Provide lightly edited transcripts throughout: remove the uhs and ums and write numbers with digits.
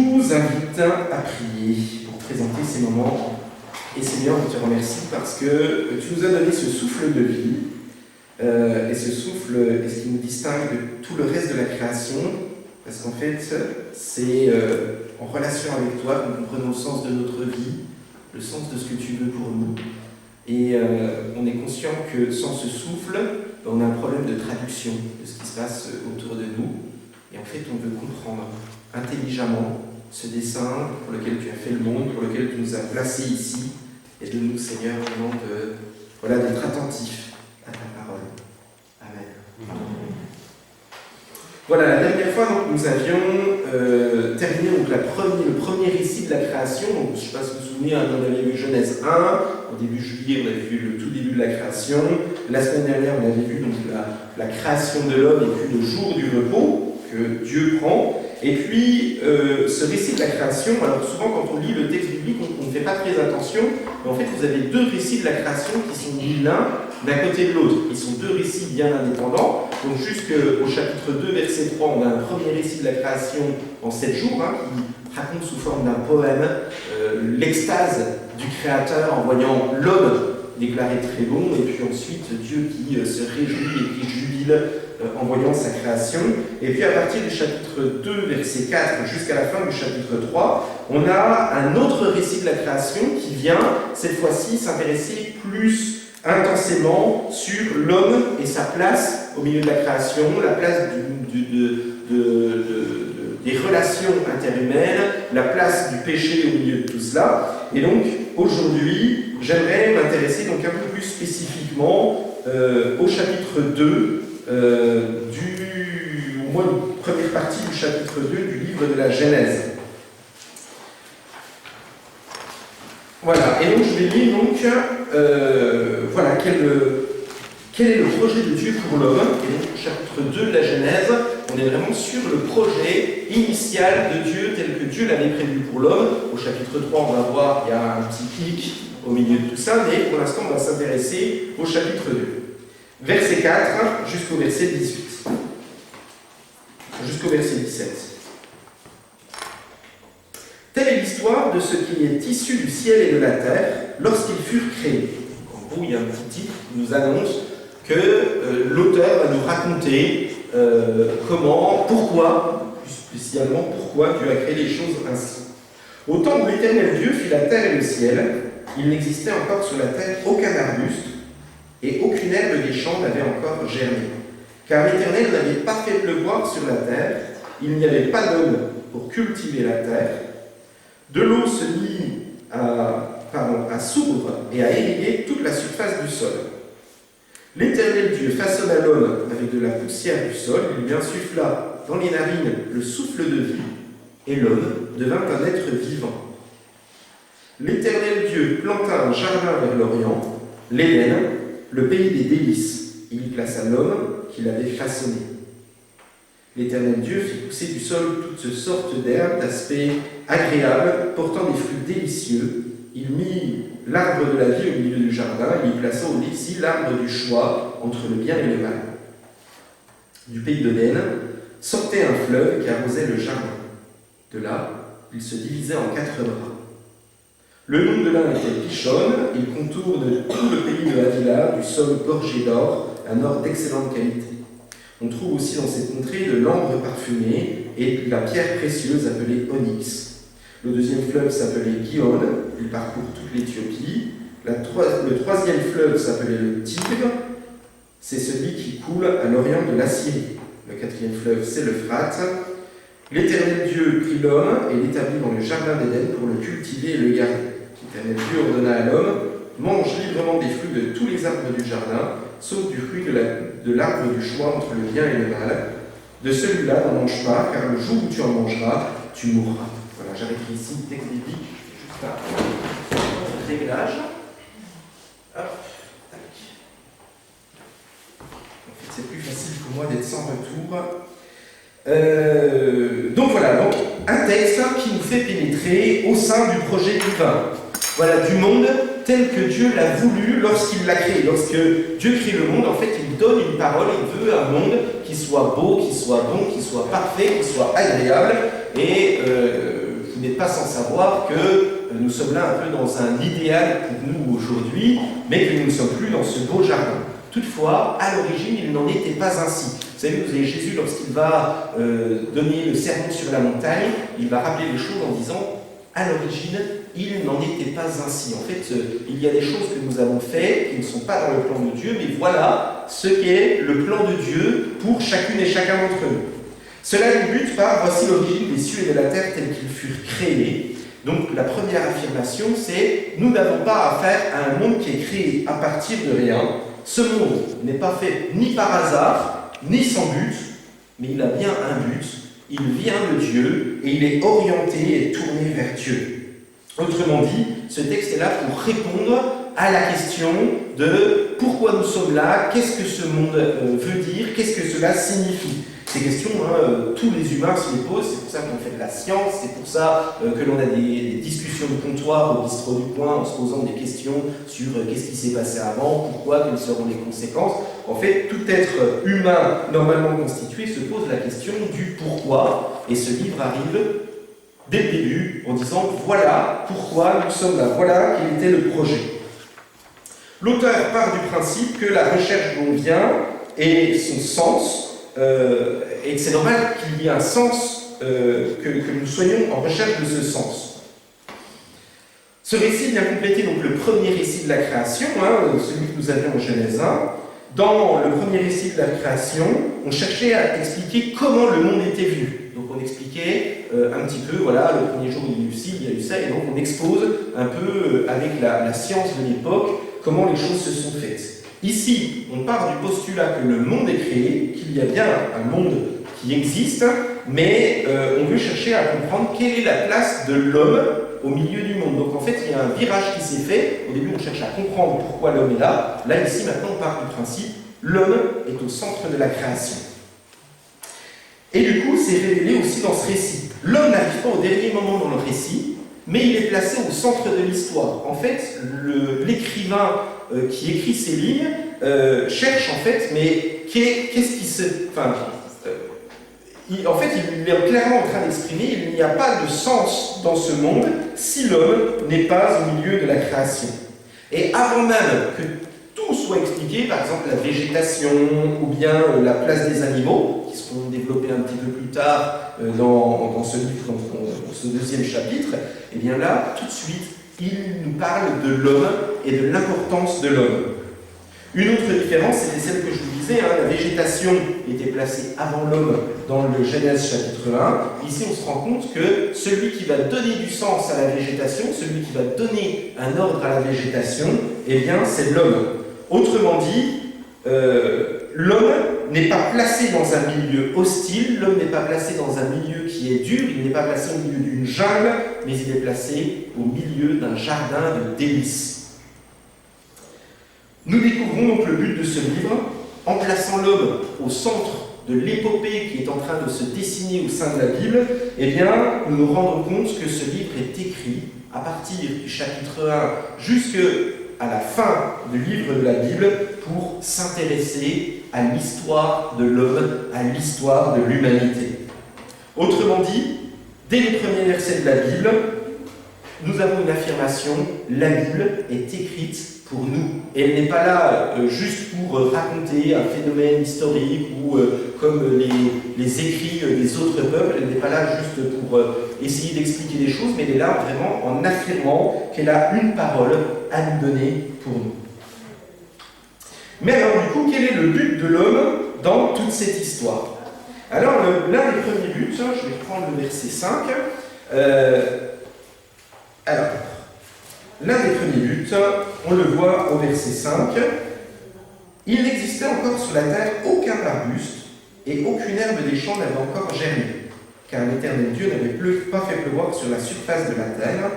vous invite à prier pour présenter ces moments. Et Seigneur, je te remercie parce que tu nous as donné ce souffle de vie. Et ce souffle est ce qui nous distingue de tout le reste de la création. Parce qu'en fait, c'est en relation avec toi que nous comprenons le sens de notre vie, le sens de ce que tu veux pour nous. Et on est conscient que sans ce souffle, on a un problème de traduction de ce qui se passe autour de nous. Et en fait, on veut comprendre intelligemment ce dessein pour lequel tu as fait le monde, pour lequel tu nous as placés ici. Et de nous, Seigneur, vraiment d'être attentifs à ta parole. Amen. Voilà, la dernière fois, donc, nous avions terminé donc, le premier récit de la création. Donc, je ne sais pas si vous vous souvenez, on avait vu Genèse 1. Au début juillet, on avait vu le tout début de la création. La semaine dernière, on avait vu donc, la création de l'homme et puis le jour du repos que Dieu prend. Et puis, ce récit de la création, alors souvent quand on lit le texte biblique, on ne fait pas très attention, mais en fait vous avez deux récits de la création qui sont mis l'un d'un côté de l'autre. Ils sont deux récits bien indépendants. Donc jusqu'au chapitre 2, verset 3, on a un premier récit de la création en 7 jours, qui raconte sous forme d'un poème l'extase du Créateur en voyant l'homme déclaré très bon, et puis ensuite Dieu qui se réjouit et qui jubile en voyant sa création. Et puis à partir du chapitre 2, verset 4, jusqu'à la fin du chapitre 3, on a un autre récit de la création qui vient, cette fois-ci, s'intéresser plus intensément sur l'homme et sa place au milieu de la création, la place des relations interhumaines, la place du péché au milieu de tout cela. Et donc, aujourd'hui, j'aimerais m'intéresser donc un peu plus spécifiquement au chapitre 2, au moins une première partie du chapitre 2 du livre de la Genèse. Voilà, et donc je vais lire donc, voilà, quel est le projet de Dieu pour l'homme. Et donc, au chapitre 2 de la Genèse, on est vraiment sur le projet initial de Dieu tel que Dieu l'avait prévu pour l'homme. Au chapitre 3, on va voir, il y a un petit clic au milieu de tout ça, mais pour l'instant, on va s'intéresser au chapitre 2. Verset 4 jusqu'au verset 18. Jusqu'au verset 17. Telle est l'histoire de ce qui est issu du ciel et de la terre lorsqu'ils furent créés. En gros, il y a un petit titre qui nous annonce que l'auteur va nous raconter comment, pourquoi, plus spécialement pourquoi Dieu a créé les choses ainsi. Au temps où l'Éternel Dieu fit la terre et le ciel, il n'existait encore sur la terre aucun arbuste, et aucune herbe des champs n'avait encore germé. Car l'Éternel n'avait pas fait pleuvoir sur la terre, il n'y avait pas d'homme pour cultiver la terre. De l'eau se mit à sourdre et à irriguer toute la surface du sol. L'Éternel Dieu façonna l'homme avec de la poussière du sol, il lui insuffla dans les narines le souffle de vie, et l'homme devint un être vivant. L'Éternel Dieu planta un jardin vers l'Orient, l'Éden, le pays des délices. Il y plaça l'homme qu'il avait façonné. L'Éternel Dieu fit pousser du sol toutes sortes d'herbes d'aspect agréable, portant des fruits délicieux. Il mit l'arbre de la vie au milieu du jardin, il y plaça aussi l'arbre du choix entre le bien et le mal. Du pays d'Éden sortait un fleuve qui arrosait le jardin. De là, il se divisait en 4 bras. Le nom de l'un était Pishon, il contourne tout le pays de Havila, du sol gorgé d'or, un or d'excellente qualité. On trouve aussi dans cette contrée de l'ambre parfumé et de la pierre précieuse appelée onyx. Le deuxième fleuve s'appelait Gihon, il parcourt toute l'Éthiopie. Le troisième fleuve s'appelait le Tigre, c'est celui qui coule à l'orient de l'Assyrie. Le quatrième fleuve, c'est l'Euphrate. L'Éternel Dieu prit l'homme et l'établit dans le jardin d'Éden pour le cultiver et le garder. L'Éternel Dieu ordonna à l'homme, mange librement des fruits de tous les arbres du jardin, sauf du fruit de l'arbre du choix entre le bien et le mal. De celui-là, n'en mange pas, car le jour où tu en mangeras, tu mourras. Voilà, j'arrêterai ici le texte biblique, juste là. Réglage. Hop, tac. En fait, c'est plus facile pour moi d'être sans retour. Donc voilà, donc un texte qui nous fait pénétrer au sein du projet divin. Voilà, du monde tel que Dieu l'a voulu lorsqu'il l'a créé. Lorsque Dieu crée le monde, en fait, il donne une parole, il veut un monde qui soit beau, qui soit bon, qui soit parfait, qui soit agréable. Et pas sans savoir que nous sommes là un peu dans un idéal pour nous aujourd'hui, mais que nous ne sommes plus dans ce beau jardin. Toutefois, à l'origine, il n'en était pas ainsi. Vous savez, vous avez Jésus, lorsqu'il va donner le sermon sur la montagne, il va rappeler les choses en disant « à l'origine, il n'en était pas ainsi ». En fait, il y a des choses que nous avons faites qui ne sont pas dans le plan de Dieu, mais voilà ce qu'est le plan de Dieu pour chacune et chacun d'entre nous. Cela débute par « voici l'origine des cieux et de la terre tels qu'ils furent créés ». Donc la première affirmation, c'est « nous n'avons pas affaire à un monde qui est créé à partir de rien ». Ce monde n'est pas fait ni par hasard, ni sans but, mais il a bien un but, il vient de Dieu et il est orienté et tourné vers Dieu. Autrement dit, ce texte est là pour répondre à la question de pourquoi nous sommes là, qu'est-ce que ce monde veut dire, qu'est-ce que cela signifie. Ces questions, tous les humains se les posent, c'est pour ça qu'on fait de la science, c'est pour ça que l'on a des discussions de comptoir au bistrot du coin en se posant des questions sur qu'est-ce qui s'est passé avant, pourquoi, quelles seront les conséquences. En fait, tout être humain normalement constitué se pose la question du pourquoi, et ce livre arrive dès le début en disant voilà pourquoi nous sommes là, voilà quel était le projet. L'auteur part du principe que la recherche dont vient et son sens, et que c'est normal qu'il y ait un sens, que nous soyons en recherche de ce sens. Ce récit vient compléter donc le premier récit de la création, celui que nous avions en Genèse 1. Dans le premier récit de la création, on cherchait à expliquer comment le monde était vu. Donc on expliquait un petit peu, voilà, le premier jour il y a eu ci, il y a eu ça, et donc on expose un peu avec la science de l'époque comment les choses se sont faites. Ici, on part du postulat que le monde est créé, qu'il y a bien un monde qui existe, mais on veut chercher à comprendre quelle est la place de l'homme au milieu du monde. Donc en fait, il y a un virage qui s'est fait. Au début, on cherche à comprendre pourquoi l'homme est là. Là, ici, maintenant, on part du principe l'homme est au centre de la création. Et du coup, c'est révélé aussi dans ce récit. L'homme n'arrive pas au dernier moment dans le récit, mais il est placé au centre de l'histoire. En fait, l'écrivain qui écrit ces lignes cherche en fait, mais qu'est-ce qui se... Enfin, en fait, il est clairement en train d'exprimer il n'y a pas de sens dans ce monde si l'homme n'est pas au milieu de la création. Et avant même que tout soit expliqué, par exemple la végétation ou bien la place des animaux, qui seront développés un petit peu plus tard dans ce livre, dans ce deuxième chapitre, et bien là, tout de suite, il nous parle de l'homme et de l'importance de l'homme. Une autre différence, c'était celle que je vous disais, la végétation était placée avant l'homme dans le Genèse chapitre 1. Ici, on se rend compte que celui qui va donner du sens à la végétation, celui qui va donner un ordre à la végétation, eh bien, c'est l'homme. Autrement dit, l'homme n'est pas placé dans un milieu hostile, l'homme n'est pas placé dans un milieu qui est dur, il n'est pas placé au milieu d'une jungle, mais il est placé au milieu d'un jardin de délices. Nous découvrons donc le but de ce livre en plaçant l'homme au centre de l'épopée qui est en train de se dessiner au sein de la Bible. Eh bien, nous nous rendons compte que ce livre est écrit à partir du chapitre 1 jusqu'à la fin du livre de la Bible pour s'intéresser à l'histoire de l'homme, à l'histoire de l'humanité. Autrement dit, dès les premiers versets de la Bible, nous avons une affirmation, la Bible est écrite pour nous. Et elle n'est pas là juste pour raconter un phénomène historique ou comme les écrits des autres peuples, elle n'est pas là juste pour essayer d'expliquer des choses, mais elle est là vraiment en affirmant qu'elle a une parole à nous donner pour nous. Mais alors du coup, quel est le but de l'homme dans toute cette histoire? Alors l'un des premiers buts, je vais reprendre le verset 5, alors, l'un des premiers buts, on le voit au verset 5, « Il n'existait encore sur la terre aucun arbuste, et aucune herbe des champs n'avait encore germé, car l'Éternel Dieu n'avait pas fait pleuvoir sur la surface de la terre.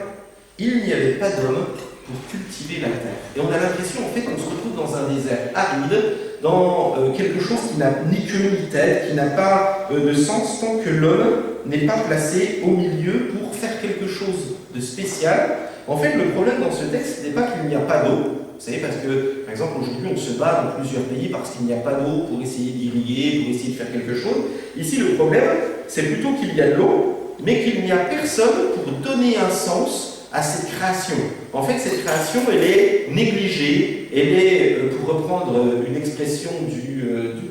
Il n'y avait pas d'homme pour cultiver la terre. » Et on a l'impression, en fait, qu'on se retrouve dans un désert aride, dans quelque chose qui n'a ni queue ni tête, qui n'a pas de sens tant que l'homme n'est pas placé au milieu pour faire quelque chose de spécial. En fait, le problème dans ce texte n'est pas qu'il n'y a pas d'eau. Vous savez, parce que, par exemple, aujourd'hui, on se bat dans plusieurs pays parce qu'il n'y a pas d'eau pour essayer d'irriguer, pour essayer de faire quelque chose. Ici, le problème, c'est plutôt qu'il y a de l'eau, mais qu'il n'y a personne pour pour donner un sens à cette création. En fait, cette création, elle est négligée, elle est, pour reprendre une expression du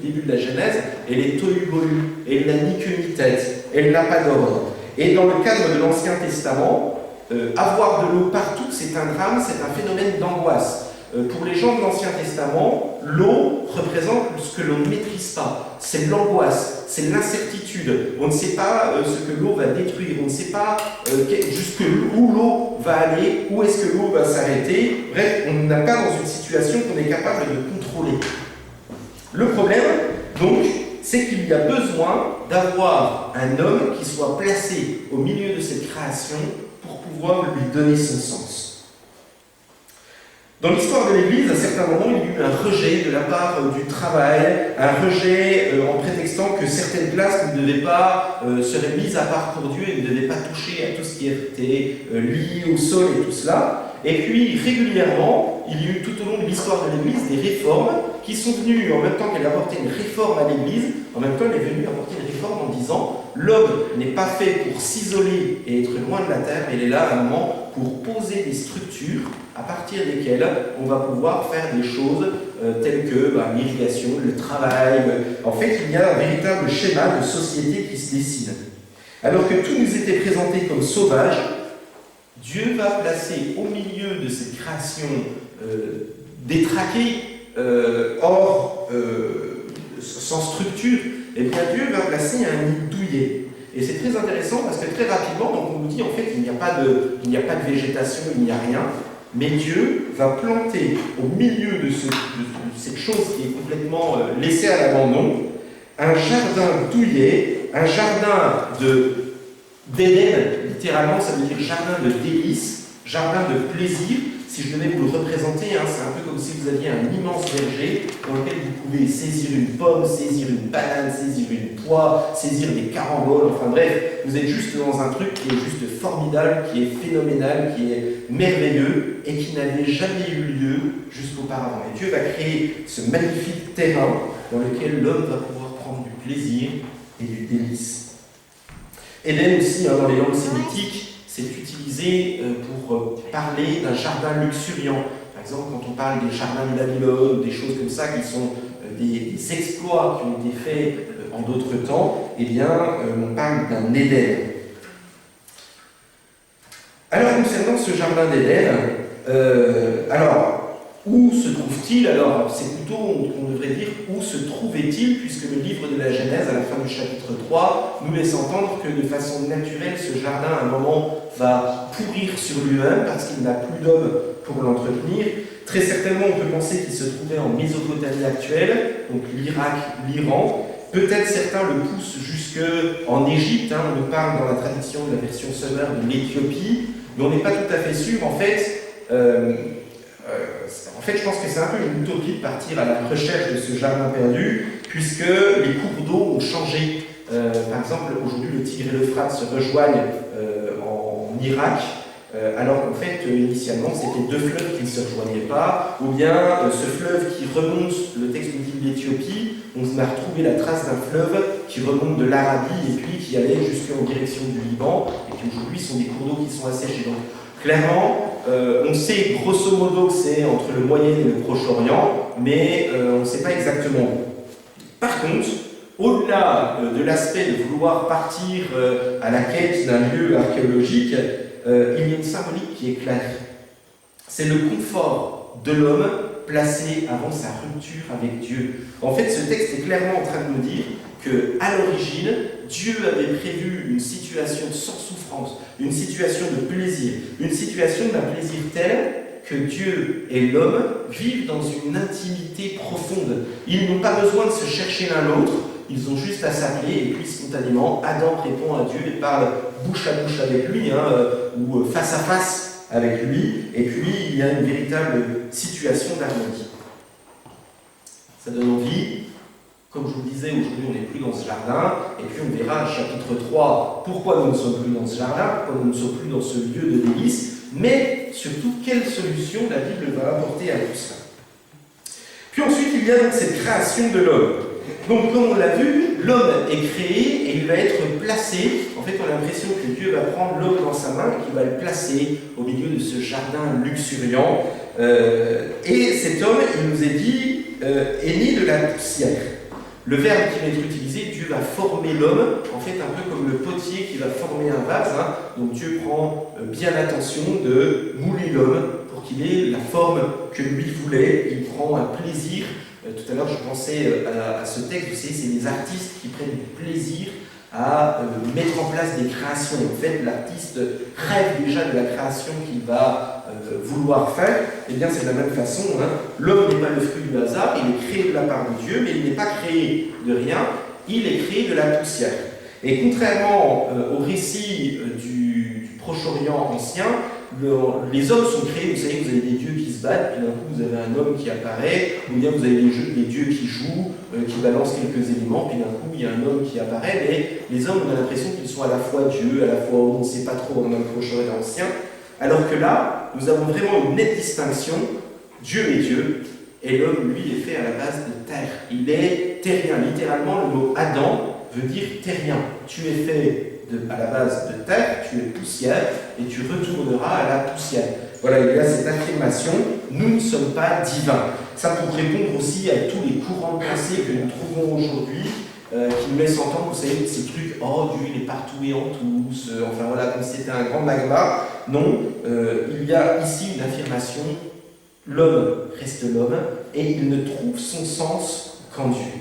début de la Genèse, elle est tohu bohu, elle n'a ni queue ni tête, elle n'a pas d'ordre. Et dans le cadre de l'Ancien Testament, avoir de l'eau partout, c'est un drame, c'est un phénomène d'angoisse. Pour les gens de l'Ancien Testament, l'eau représente ce que l'on ne maîtrise pas. C'est l'angoisse, c'est l'incertitude. On ne sait pas ce que l'eau va détruire, on ne sait pas jusqu'où l'eau va aller, où est-ce que l'eau va s'arrêter. Bref, on n'est pas dans une situation qu'on est capable de contrôler. Le problème, donc, c'est qu'il y a besoin d'avoir un homme qui soit placé au milieu de cette création pour pouvoir lui donner son sens. Dans l'histoire de l'Église, à certains moments, il y a eu un rejet de la part du travail, un rejet en prétextant que certaines places ne devaient pas seraient mises à part pour Dieu et ne devaient pas toucher à tout ce qui était lié au sol et tout cela. Et puis, régulièrement, il y a eu tout au long de l'histoire de l'Église des réformes qui sont venues, en même temps qu'elle apportait une réforme à l'Église, en même temps elle est venue apporter une réforme en disant l'homme n'est pas fait pour s'isoler et être loin de la terre, mais il est là à un moment pour poser des structures à partir desquelles on va pouvoir faire des choses telles que l'irrigation, le travail. En fait, il y a un véritable schéma de société qui se dessine. Alors que tout nous était présenté comme sauvage, Dieu va placer au milieu de cette création détraquée, sans structure, et bien Dieu va placer un nid douillet. Et c'est très intéressant parce que très rapidement, donc on nous dit en fait il n'y a pas de végétation, il n'y a rien, mais Dieu va planter au milieu de cette chose qui est complètement laissée à l'abandon, un jardin douillet, un jardin d'Éden, littéralement ça veut dire jardin de délices, jardin de plaisir. Si je devais vous le représenter, c'est un peu comme si vous aviez un immense verger dans lequel vous pouvez saisir une pomme, saisir une banane, saisir une poire, saisir des caramboles, enfin bref, vous êtes juste dans un truc qui est juste formidable, qui est phénoménal, qui est merveilleux et qui n'avait jamais eu lieu jusqu'auparavant. Et Dieu va créer ce magnifique terrain dans lequel l'homme va pouvoir prendre du plaisir et du délice. Éden aussi, dans les langues sémitiques, c'est utilisé pour parler d'un jardin luxuriant. Par exemple, quand on parle des jardins de Babylone, des choses comme ça qui sont des exploits qui ont été faits en d'autres temps, eh bien, on parle d'un Éden. Alors, concernant ce jardin d'Éden, où se trouve-t-il? Alors, c'est plutôt, on devrait dire, où se trouvait-il, puisque le livre de la Genèse, à la fin du chapitre 3, nous laisse entendre que de façon naturelle, ce jardin, à un moment, va pourrir sur lui-même, parce qu'il n'a plus d'homme pour l'entretenir. Très certainement, on peut penser qu'il se trouvait en Mésopotamie actuelle, donc l'Irak, l'Iran. Peut-être certains le poussent jusqu'en Égypte, on nous parle dans la tradition de la version Summer de l'Éthiopie, mais on n'est pas tout à fait sûr, en fait, je pense que c'est un peu une utopie de partir à la recherche de ce jardin perdu, puisque les cours d'eau ont changé. Par exemple, aujourd'hui, le Tigre et l'Euphrate se rejoignent en Irak, alors qu'en fait, initialement, c'était deux fleuves qui ne se rejoignaient pas, ou bien ce fleuve qui remonte, le texte nous dit de l'Éthiopie, on a retrouvé la trace d'un fleuve qui remonte de l'Arabie et puis qui allait jusqu'en direction du Liban, et qui aujourd'hui sont des cours d'eau qui sont asséchés. Donc, clairement, on sait grosso modo que c'est entre le Moyen et le Proche-Orient, mais on ne sait pas exactement où. Par contre, au-delà de l'aspect de vouloir partir à la quête d'un lieu archéologique, il y a une symbolique qui est claire. C'est le confort de l'homme placé avant sa rupture avec Dieu. En fait, ce texte est clairement en train de nous dire qu'à l'origine, Dieu avait prévu une situation sans souffrance, une situation de plaisir, une situation d'un plaisir tel que Dieu et l'homme vivent dans une intimité profonde. Ils n'ont pas besoin de se chercher l'un l'autre, ils ont juste à s'appeler et puis spontanément, Adam répond à Dieu et parle bouche à bouche avec lui, ou face à face avec lui, et puis il y a une véritable situation d'harmonie. Ça donne envie. Comme je vous le disais, aujourd'hui on n'est plus dans ce jardin, et puis on verra chapitre 3 pourquoi nous ne sommes plus dans ce jardin, pourquoi nous ne sommes plus dans ce lieu de délice, mais surtout quelle solution la Bible va apporter à tout cela. Puis ensuite il y a donc cette création de l'homme. Donc, comme on l'a vu, l'homme est créé et il va être placé. En fait, on a l'impression que Dieu va prendre l'homme dans sa main et qu'il va le placer au milieu de ce jardin luxuriant. Et cet homme, il nous est dit, est né de la poussière. Le verbe qui va être utilisé, Dieu va former l'homme, en fait un peu comme le potier qui va former un vase. Donc Dieu prend bien l'attention de mouler l'homme pour qu'il ait la forme que lui voulait. Il prend un plaisir. Tout à l'heure, je pensais à ce texte, vous savez, c'est les artistes qui prennent du plaisir à mettre en place des créations. En fait, l'artiste rêve déjà de la création qu'il va vouloir faire. Eh bien, c'est de la même façon. L'homme n'est pas le fruit du hasard, il est créé de la part de Dieu, mais il n'est pas créé de rien, il est créé de la poussière. Et contrairement au récit du Proche-Orient ancien, les hommes sont créés, vous savez, vous avez des dieux qui se battent, puis d'un coup vous avez un homme qui apparaît, ou bien vous avez des dieux qui jouent, qui balancent quelques éléments, puis d'un coup il y a un homme qui apparaît, mais les hommes, on a l'impression qu'ils sont à la fois Dieu, à la fois on ne sait pas trop dans le Proche-Orient ancien, alors que là, nous avons vraiment une nette distinction, Dieu est Dieu, et l'homme, lui, est fait à la base de terre. Il est terrien, littéralement, le mot Adam veut dire terrien. Tu es fait à la base de terre, tu es poussière, et tu retourneras à la poussière. Voilà, il y a cette affirmation, nous ne sommes pas divins. Ça pour répondre aussi à tous les courants de pensée que nous trouvons aujourd'hui, qui nous laissent entendre, vous savez, ces trucs, oh Dieu il est partout et en tous, enfin voilà, comme si c'était un grand magma. Non, il y a ici une affirmation, l'homme reste l'homme, et il ne trouve son sens qu'en Dieu.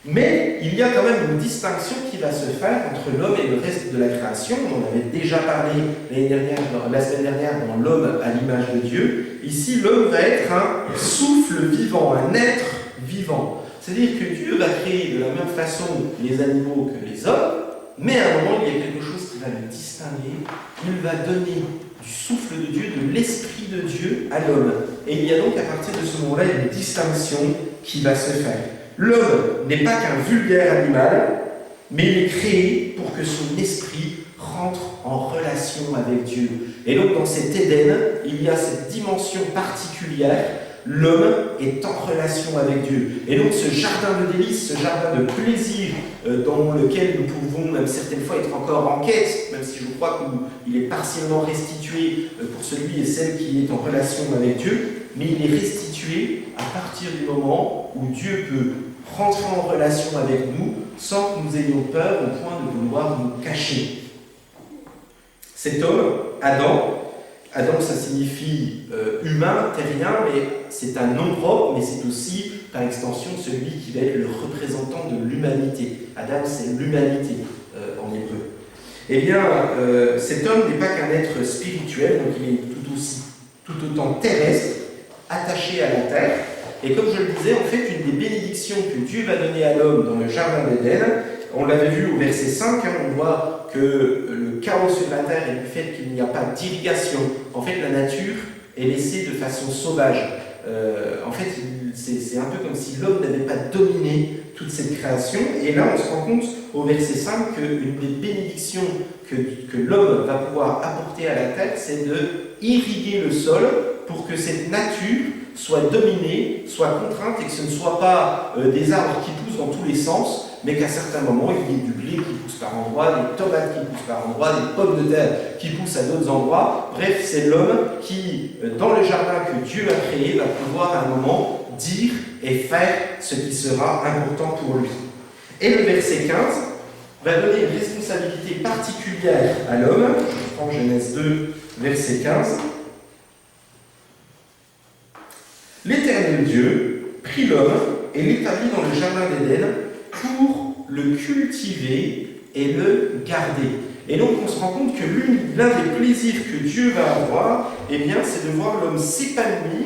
Mais il y a quand même une distinction qui va se faire entre l'homme et le reste de la création. On en avait déjà parlé la semaine dernière dans l'homme à l'image de Dieu. Ici, l'homme va être un souffle vivant, un être vivant. C'est-à-dire que Dieu va créer de la même façon les animaux que les hommes, mais à un moment, il y a quelque chose qui va le distinguer. Il va donner du souffle de Dieu, de l'esprit de Dieu à l'homme. Et il y a donc à partir de ce moment-là une distinction qui va se faire. L'homme n'est pas qu'un vulgaire animal, mais il est créé pour que son esprit rentre en relation avec Dieu. Et donc dans cet Éden, il y a cette dimension particulière, l'homme est en relation avec Dieu. Et donc ce jardin de délices, ce jardin de plaisir dans lequel nous pouvons même certaines fois être encore en quête, même si je crois qu'il est partiellement restitué pour celui et celle qui est en relation avec Dieu, mais il est restitué à partir du moment où Dieu peut rentrer en relation avec nous sans que nous ayons peur au point de vouloir nous cacher. Cet homme, Adam, ça signifie humain, terrien, mais c'est un nom propre, mais c'est aussi, par extension, celui qui va être le représentant de l'humanité. Adam, c'est l'humanité en hébreu. Eh bien, cet homme n'est pas qu'un être spirituel, donc il est tout autant terrestre, attaché à la terre. Et comme je le disais, en fait, une des bénédictions que Dieu va donner à l'homme dans le jardin d'Éden, on l'avait vu au verset 5, on voit que le chaos sur la terre est du fait qu'il n'y a pas d'irrigation. En fait, la nature est laissée de façon sauvage. En fait, c'est un peu comme si l'homme n'avait pas dominé toute cette création. Et là, on se rend compte au verset 5 qu'une des bénédictions que l'homme va pouvoir apporter à la terre, c'est de irriguer le sol pour que cette nature soit dominée, soit contrainte et que ce ne soit pas des arbres qui poussent dans tous les sens, mais qu'à certains moments, il y ait du blé qui pousse par endroits, des tomates qui poussent par endroits, des pommes de terre qui poussent à d'autres endroits. Bref, c'est l'homme qui, dans le jardin que Dieu a créé, va pouvoir à un moment dire et faire ce qui sera important pour lui. Et le verset 15 va donner une responsabilité particulière à l'homme. Je prends Genèse 2, verset 15. L'Éternel Dieu prit l'homme et l'établit dans le jardin d'Éden pour le cultiver et le garder. Et donc on se rend compte que l'un des plaisirs que Dieu va avoir, eh bien, c'est de voir l'homme s'épanouir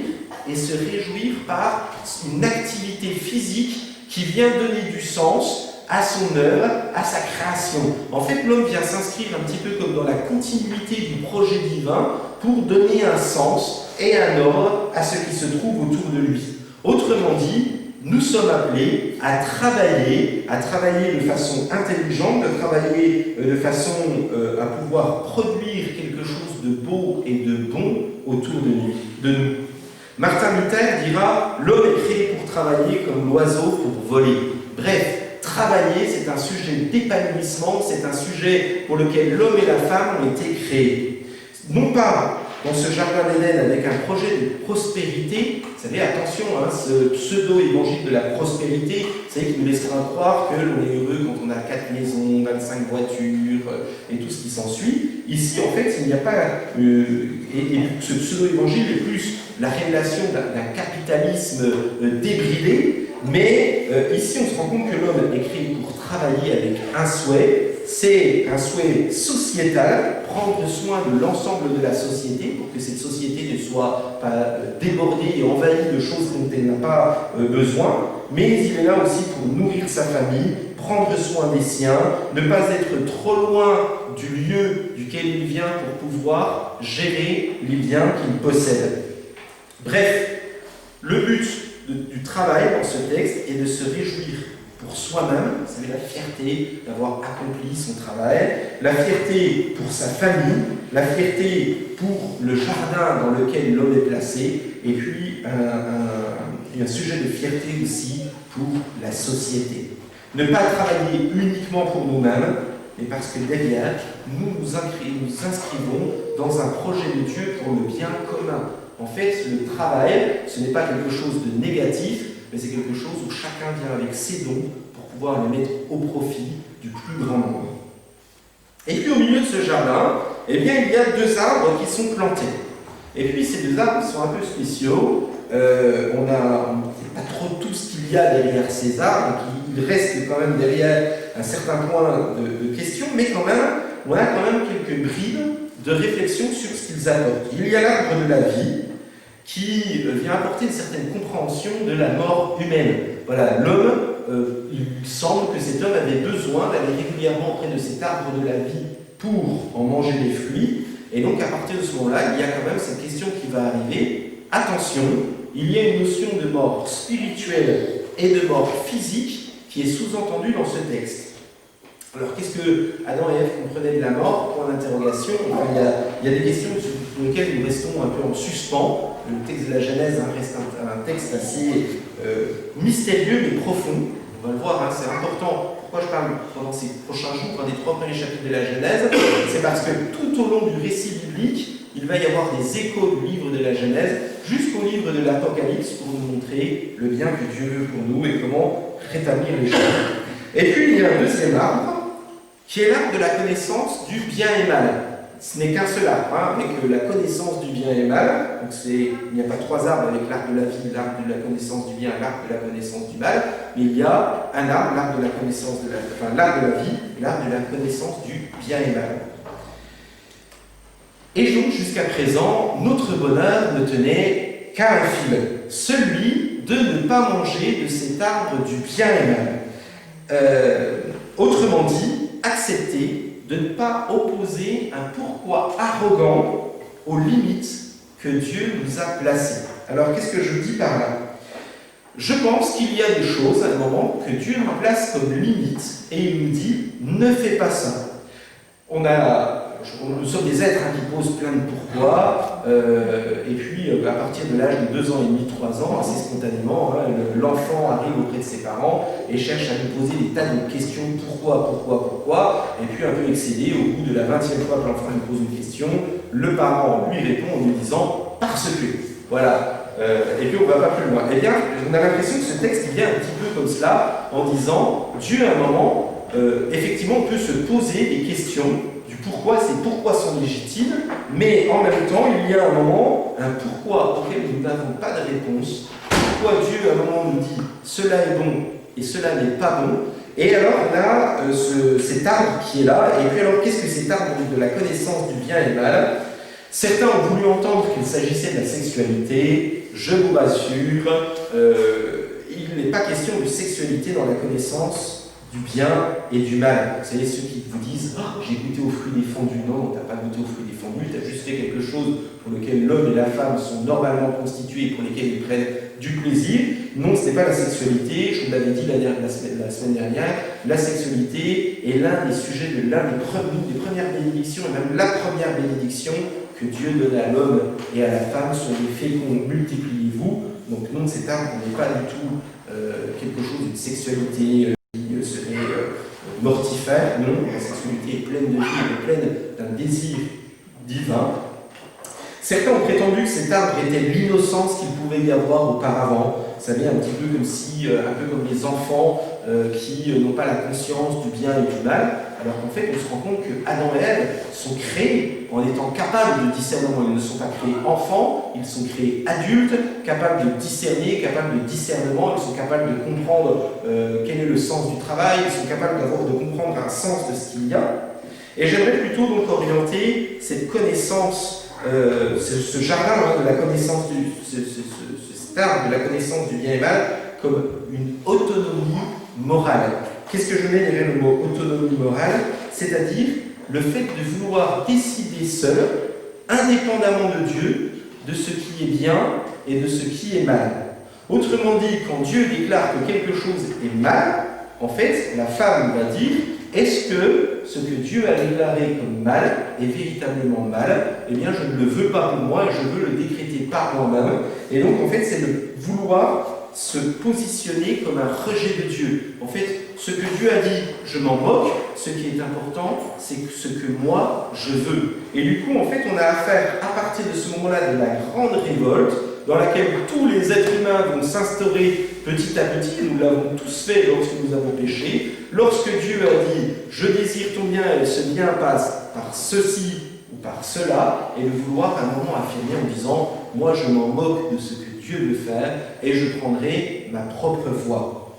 et se réjouir par une activité physique qui vient donner du sens à son œuvre, à sa création. En fait, l'homme vient s'inscrire un petit peu comme dans la continuité du projet divin pour donner un sens et un ordre à ce qui se trouve autour de lui. Autrement dit, nous sommes appelés à travailler de façon intelligente, de travailler de façon à pouvoir produire quelque chose de beau et de bon autour de nous. Martin Luther dira « L'homme est créé pour travailler comme l'oiseau pour voler. Bref, travailler, c'est un sujet d'épanouissement, c'est un sujet pour lequel l'homme et la femme ont été créés. Non pas dans ce jardin d'Éden avec un projet de prospérité. Vous savez, attention, ce pseudo-évangile de la prospérité, vous savez, qui nous laissera croire que l'on est heureux quand on a 4 maisons, 25 voitures et tout ce qui s'ensuit. Ici, en fait, il n'y a pas... et ce pseudo-évangile est plus la révélation d'un capitalisme débridé, mais ici, on se rend compte que l'homme est créé pour travailler avec un souhait. C'est un souhait sociétal, prendre soin de l'ensemble de la société pour que cette société ne soit pas débordée et envahie de choses dont elle n'a pas besoin, mais il est là aussi pour nourrir sa famille, prendre soin des siens, ne pas être trop loin du lieu duquel il vient pour pouvoir gérer les biens qu'il possède. Bref, le but du travail dans ce texte est de se réjouir pour soi-même, vous savez, la fierté d'avoir accompli son travail, la fierté pour sa famille, la fierté pour le jardin dans lequel l'homme est placé, et puis un sujet de fierté aussi pour la société. Ne pas travailler uniquement pour nous-mêmes, mais parce que derrière, nous nous inscrivons dans un projet de Dieu pour le bien commun. En fait, le travail, ce n'est pas quelque chose de négatif, mais c'est quelque chose où chacun vient avec ses dons pour pouvoir les mettre au profit du plus grand nombre. Et puis au milieu de ce jardin, eh bien, il y a 2 arbres qui sont plantés. Et puis ces 2 arbres sont un peu spéciaux. On ne sait pas trop tout ce qu'il y a derrière ces arbres, donc il reste quand même derrière un certain point de question, mais quand même, on a quand même quelques bribes de réflexion sur ce qu'ils apportent. Il y a l'arbre de la vie, qui vient apporter une certaine compréhension de la mort humaine. Voilà, l'homme, il semble que cet homme avait besoin d'aller régulièrement auprès de cet arbre de la vie pour en manger les fruits, et donc à partir de ce moment-là, il y a quand même cette question qui va arriver. Attention, il y a une notion de mort spirituelle et de mort physique qui est sous-entendue dans ce texte. Alors, qu'est-ce que Adam et Ève comprenaient de la mort? Point d'interrogation. Enfin, il y a des questions sur lesquelles nous restons un peu en suspens. Le texte de la Genèse reste un texte assez mystérieux mais profond. On va le voir, c'est important. Pourquoi je parle pendant ces prochains jours, des 3 premiers chapitres de la Genèse? C'est parce que tout au long du récit biblique, il va y avoir des échos du livre de la Genèse jusqu'au livre de l'Apocalypse pour nous montrer le bien que Dieu veut pour nous et comment rétablir les choses. Et puis, il y a un deuxième arbre, qui est l'arbre de la connaissance du bien et mal. Ce n'est qu'un seul arbre, avec la connaissance du bien et mal. Donc il n'y a pas 3 arbres avec l'arbre de la vie, l'arbre de la connaissance du bien et l'arbre de la connaissance du mal, mais il y a un arbre, l'arbre de la connaissance de l'arbre de la vie, l'arbre de la connaissance du bien et mal. Et donc, jusqu'à présent, notre bonheur ne tenait qu'à un fil, celui de ne pas manger de cet arbre du bien et mal. Autrement dit, accepter de ne pas opposer un pourquoi arrogant aux limites que Dieu nous a placées. Alors, qu'est-ce que je dis par là? Je pense qu'il y a des choses, à un moment, que Dieu nous place comme limite, et il nous dit « ne fais pas ça ». Nous sommes des êtres qui posent plein de pourquoi, et puis à partir de l'âge de 2 ans et demi, 3 ans, assez spontanément, l'enfant arrive auprès de ses parents et cherche à lui poser des tas de questions, pourquoi, et puis un peu excédé, au bout de la 20e fois que l'enfant lui pose une question, le parent lui répond en lui disant « parce que ». Voilà, et puis on ne va pas plus loin. Eh bien, on a l'impression que ce texte vient un petit peu comme cela, en disant Dieu à un moment, effectivement, peut se poser des questions du pourquoi, ces pourquoi sont légitimes, mais en même temps, il y a un moment, un pourquoi auquel nous n'avons pas de réponse. Pourquoi Dieu, à un moment, nous dit cela est bon et cela n'est pas bon. Et alors, on a cet arbre qui est là. Et puis, alors, qu'est-ce que cet arbre de la connaissance du bien et du mal? Certains ont voulu entendre qu'il s'agissait de la sexualité. Je vous rassure, il n'est pas question de sexualité dans la connaissance du bien et du mal. Vous savez, ceux qui vous disent « j'ai goûté aux fruits défendus ». Non, tu n'as pas goûté aux fruits défendus, tu as juste fait quelque chose pour lequel l'homme et la femme sont normalement constitués et pour lesquels ils prennent du plaisir. Non, ce n'est pas la sexualité. Je vous l'avais dit la semaine dernière, la sexualité est l'un des sujets de l'un des premières bénédictions, et même la première bénédiction que Dieu donne à l'homme et à la femme, soyez féconds, multipliez-vous. Donc non, cet arbre n'est pas du tout quelque chose d'une sexualité qui serait mortifère. Non, la sexualité est pleine de vie, elle est pleine d'un désir divin. Certains ont prétendu que cet arbre était l'innocence qu'il pouvait y avoir auparavant. Vous savez, un petit peu comme si, un peu comme les enfants qui n'ont pas la conscience du bien et du mal, alors qu'en fait, on se rend compte que Adam et Ève sont créés en étant capables de discernement. Ils ne sont pas créés enfants, ils sont créés adultes, capables de discerner, capables de discernement, ils sont capables de comprendre quel est le sens du travail, ils sont capables de comprendre un sens de ce qu'il y a. Et j'aimerais plutôt donc orienter cette connaissance, ce jardin de la connaissance cet arbre de la connaissance du bien et mal comme une autonomie morale. Qu'est-ce que je mets derrière le mot autonomie morale? C'est-à-dire le fait de vouloir décider seul, indépendamment de Dieu, de ce qui est bien et de ce qui est mal. Autrement dit, quand Dieu déclare que quelque chose est mal, en fait, la femme va dire: est-ce que ce que Dieu a déclaré comme mal est véritablement mal? Eh bien, je ne le veux pas pour moi et je veux le décréter par moi-même. Et donc, en fait, c'est de vouloir se positionner comme un rejet de Dieu. En fait, ce que Dieu a dit, je m'en moque. Ce qui est important, c'est ce que moi, je veux. Et du coup, en fait, on a affaire, à partir de ce moment-là, de la grande révolte, dans laquelle tous les êtres humains vont s'instaurer petit à petit. Nous l'avons tous fait lorsque nous avons péché. Lorsque Dieu a dit « je désire ton bien et ce bien passe par ceci ou par cela », et de vouloir à un moment affirmer en disant « moi je m'en moque de ce que Dieu veut faire et je prendrai ma propre voie ».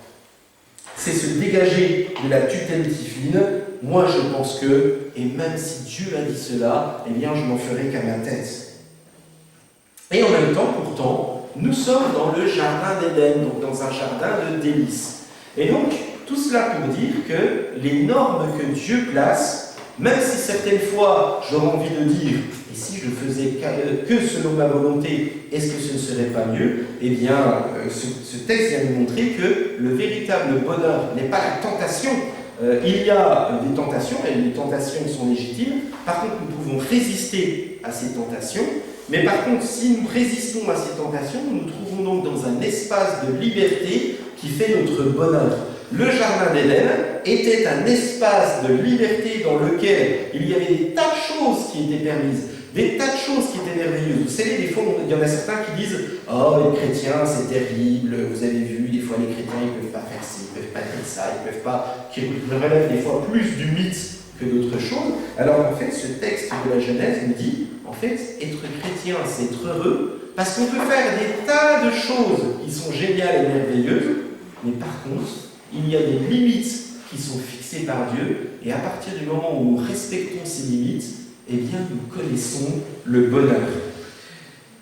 C'est se dégager de la tutelle divine. Moi je pense que, et même si Dieu a dit cela, eh bien je n'en ferai qu'à ma tête. Et en même temps, pourtant, nous sommes dans le jardin d'Éden, donc dans un jardin de délices. Et donc, tout cela pour dire que les normes que Dieu place, même si certaines fois j'aurais envie de dire « et si je faisais que selon ma volonté, est-ce que ce ne serait pas mieux ?» Eh bien, ce texte vient nous montrer que le véritable bonheur n'est pas la tentation. Il y a des tentations, et les tentations sont légitimes. Par contre, nous pouvons résister à ces tentations. Mais par contre, si nous résistons à ces tentations, nous nous trouvons donc dans un espace de liberté qui fait notre bonheur. Le jardin d'Éden était un espace de liberté dans lequel il y avait des tas de choses qui étaient permises, des tas de choses qui étaient merveilleuses. Vous savez, des fois, il y en a certains qui disent « oh, les chrétiens, c'est terrible, vous avez vu, des fois les chrétiens, ils ne peuvent pas faire ci, ils ne peuvent pas dire ça, ils ne peuvent pas... » qui relèvent des fois plus du mythe que d'autres choses. Alors en fait, ce texte de la Genèse nous dit, en fait, être chrétien, c'est être heureux, parce qu'on peut faire des tas de choses qui sont géniales et merveilleuses, mais par contre, il y a des limites qui sont fixées par Dieu, et à partir du moment où nous respectons ces limites, eh bien, nous connaissons le bonheur.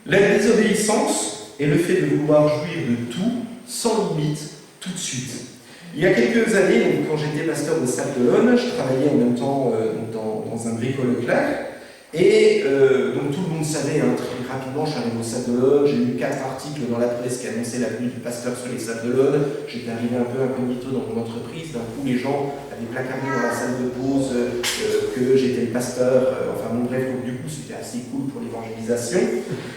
La désobéissance est le fait de vouloir jouir de tout, sans limite, tout de suite. Il y a quelques années, donc, quand j'étais pasteur de Sables-d'Olonne, je travaillais en même temps dans un brico Leclerc. Et donc tout le monde savait, très rapidement, je suis arrivé au Sables-d'Olonne, j'ai lu 4 articles dans la presse qui annonçaient la venue du pasteur sur les Sables-d'Olonne. J'étais arrivé un peu incognito dans mon entreprise. D'un coup, les gens avaient placardé dans la salle de pause que j'étais le pasteur. Enfin bon, bref, donc du coup, c'était assez cool pour l'évangélisation.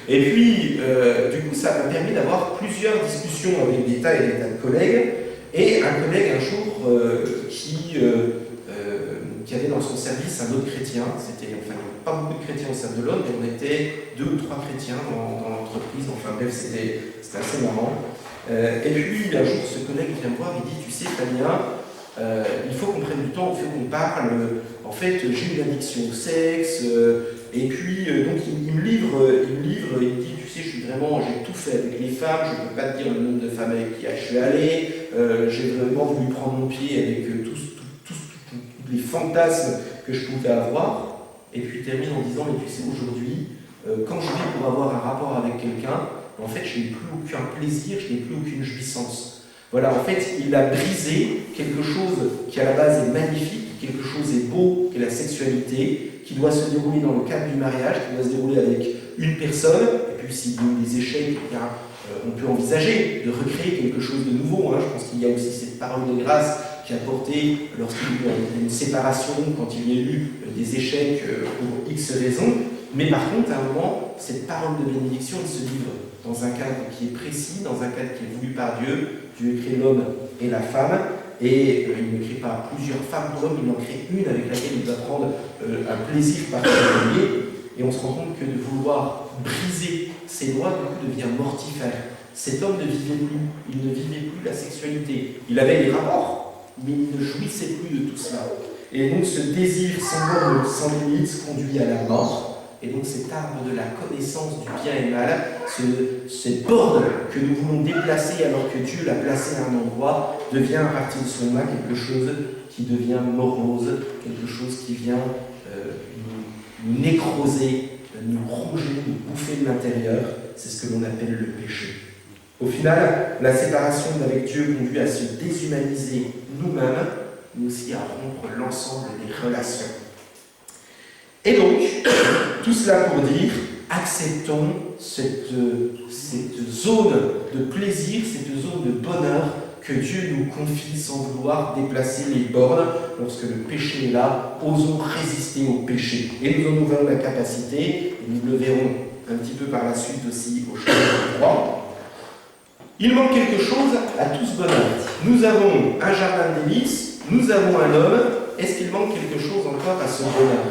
Et puis, du coup, ça m'a permis d'avoir plusieurs discussions avec des tas et des tas de collègues. Et un collègue, un jour, qui avait dans son service un autre chrétien. C'était, enfin, il n'y avait pas beaucoup de chrétiens au Sables-d'Olonne, mais on était 2 ou 3 chrétiens dans l'entreprise. Enfin bref, c'était assez marrant. Et puis, un jour, ce collègue vient me voir et dit « tu sais, Fabien, il faut qu'on prenne du temps, il faut qu'on parle. En fait, j'ai une addiction au sexe. Et puis, donc, il me livre, il me dit, tu sais, j'ai tout fait avec les femmes, je ne peux pas te dire le nombre de femmes avec qui je suis allé, j'ai vraiment voulu prendre mon pied avec tous les fantasmes que je pouvais avoir. » Et puis, il termine en disant, mais tu sais, aujourd'hui, quand je vais pour avoir un rapport avec quelqu'un, en fait, je n'ai plus aucun plaisir, je n'ai plus aucune jouissance. Voilà, en fait, il a brisé quelque chose qui à la base est magnifique, quelque chose est beau, qui est la sexualité, qui doit se dérouler dans le cadre du mariage, qui doit se dérouler avec une personne, et puis s'il y a eu des échecs, eh bien, on peut envisager de recréer quelque chose de nouveau. Je pense qu'il y a aussi cette parole de grâce qui a porté, lorsqu'il y a eu une séparation, quand il y a eu des échecs pour X raisons. Mais par contre, à un moment, cette parole de bénédiction, elle se livre dans un cadre qui est précis, dans un cadre qui est voulu par Dieu. Dieu crée l'homme et la femme, et il ne crée pas plusieurs femmes pour l'homme, il en crée une avec laquelle il va prendre un plaisir particulier. Et on se rend compte que de vouloir briser ces lois, du coup, devient mortifère. Cet homme ne vivait plus, il ne vivait plus la sexualité. Il avait les rapports, mais il ne jouissait plus de tout cela. Et donc ce désir sans borne, sans limite, conduit à la mort. Et donc cet arbre de la connaissance du bien et mal, cette borne que nous voulons déplacer alors que Dieu l'a placée à un endroit, devient à partir de ce moment-là quelque chose qui devient morose, quelque chose qui vient nous nécroser, nous ronger, nous bouffer de l'intérieur. C'est ce que l'on appelle le péché. Au final, la séparation d'avec Dieu conduit à se déshumaniser nous-mêmes, mais aussi à rompre l'ensemble des relations. Et donc, tout cela pour dire, acceptons cette zone de plaisir, cette zone de bonheur que Dieu nous confie sans vouloir déplacer les bornes. Lorsque le péché est là, osons résister au péché. Et nous en avons la capacité, et nous le verrons un petit peu par la suite aussi au chapitre 3. Il manque quelque chose à tout ce bonheur. Nous avons un jardin de délices, nous avons un homme. Est-ce qu'il manque quelque chose encore à ce bonheur ?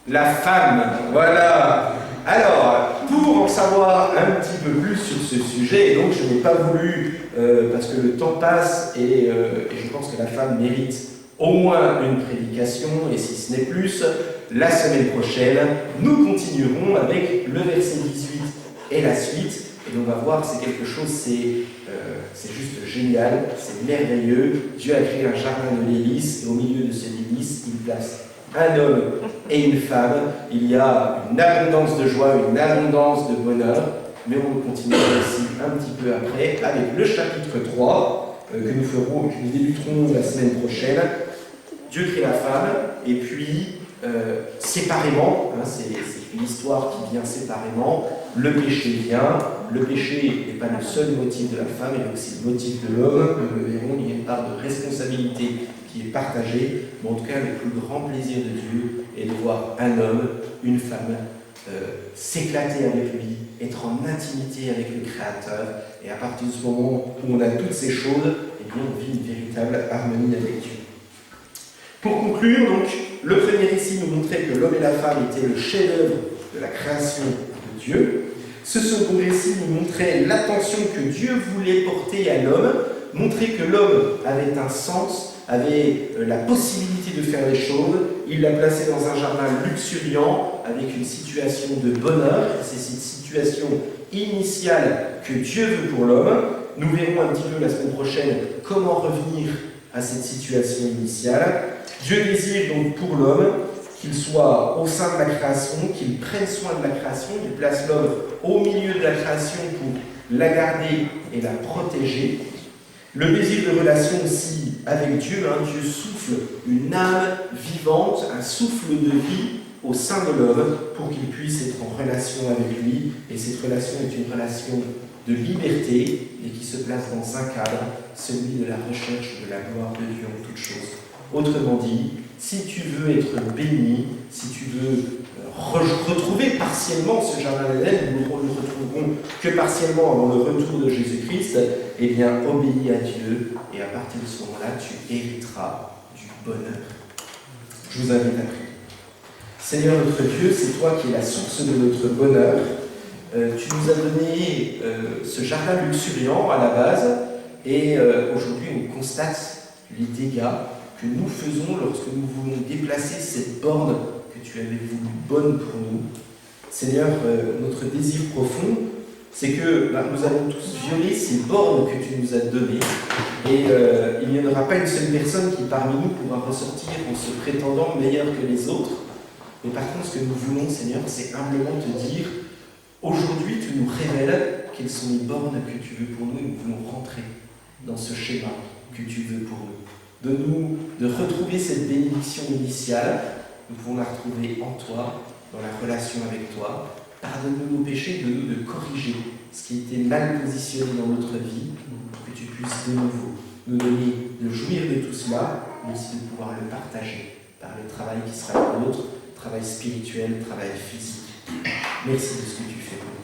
La femme, voilà. Alors, pour en savoir un petit peu plus sur ce sujet, et donc je n'ai pas voulu, parce que le temps passe et je pense que la femme mérite au moins une prédication, et si ce n'est plus, la semaine prochaine, nous continuerons avec le verset 18 et la suite. Et on va voir, c'est quelque chose, c'est juste génial, c'est merveilleux. Dieu a créé un jardin de délices, et au milieu de ce délice, il place un homme et une femme. Il y a une abondance de joie, une abondance de bonheur, mais on continuera aussi un petit peu après avec le chapitre 3 que nous débuterons la semaine prochaine. Dieu crée la femme, et puis séparément, hein, c'est une histoire qui vient séparément, le péché vient. Le péché n'est pas le seul motif de la femme, il est aussi le motif de l'homme. Nous le verrons, il y a une part de responsabilité qui est partagée, mais en tout cas le plus grand plaisir de Dieu est de voir un homme, une femme s'éclater avec lui, être en intimité avec le Créateur, et à partir de ce moment où on a toutes ces choses, eh bien on vit une véritable harmonie avec Dieu. Pour conclure, donc, le premier récit nous montrait que l'homme et la femme étaient le chef-d'œuvre de la création de Dieu. Ce second récit nous montrait l'attention que Dieu voulait porter à l'homme, montrer que l'homme avait un sens, avait la possibilité de faire les choses. Il l'a placé dans un jardin luxuriant, avec une situation de bonheur. C'est cette situation initiale que Dieu veut pour l'homme. Nous verrons un petit peu la semaine prochaine comment revenir à cette situation initiale. Dieu désire donc pour l'homme qu'il soit au sein de la création, qu'il prenne soin de la création, qu'il place l'homme au milieu de la création pour la garder et la protéger. Le désir de relation aussi avec Dieu, Dieu souffle une âme vivante, un souffle de vie au sein de l'homme pour qu'il puisse être en relation avec lui. Et cette relation est une relation de liberté et qui se place dans un cadre, celui de la recherche de la gloire de Dieu en toutes choses. Autrement dit, si tu veux être béni, si tu veux retrouver partiellement ce jardin d'Éden, nous ne le retrouverons que partiellement avant le retour de Jésus-Christ, eh bien, obéis à Dieu, et à partir de ce moment-là, tu hériteras du bonheur. Je vous invite à prier. Seigneur notre Dieu, c'est toi qui es la source de notre bonheur. Tu nous as donné ce jardin luxuriant à la base, et aujourd'hui on constate les dégâts que nous faisons lorsque nous voulons déplacer cette borne que tu avais voulu bonne pour nous. Seigneur, notre désir profond, c'est que nous allons tous violer ces bornes que tu nous as données, et il n'y en aura pas une seule personne qui parmi nous pourra ressortir en se prétendant meilleur que les autres. Mais par contre, ce que nous voulons, Seigneur, c'est humblement te dire, aujourd'hui tu nous révèles quelles sont les bornes que tu veux pour nous, et nous voulons rentrer dans ce schéma que tu veux pour nous. Donne-nous de retrouver cette bénédiction initiale. Nous pouvons la retrouver en toi, dans la relation avec toi. Pardonne-nous nos péchés, donne-nous de corriger ce qui était mal positionné dans notre vie, pour que tu puisses de nouveau nous donner de jouir de tout cela, mais aussi de pouvoir le partager par le travail qui sera le nôtre, travail spirituel, travail physique. Merci de ce que tu fais.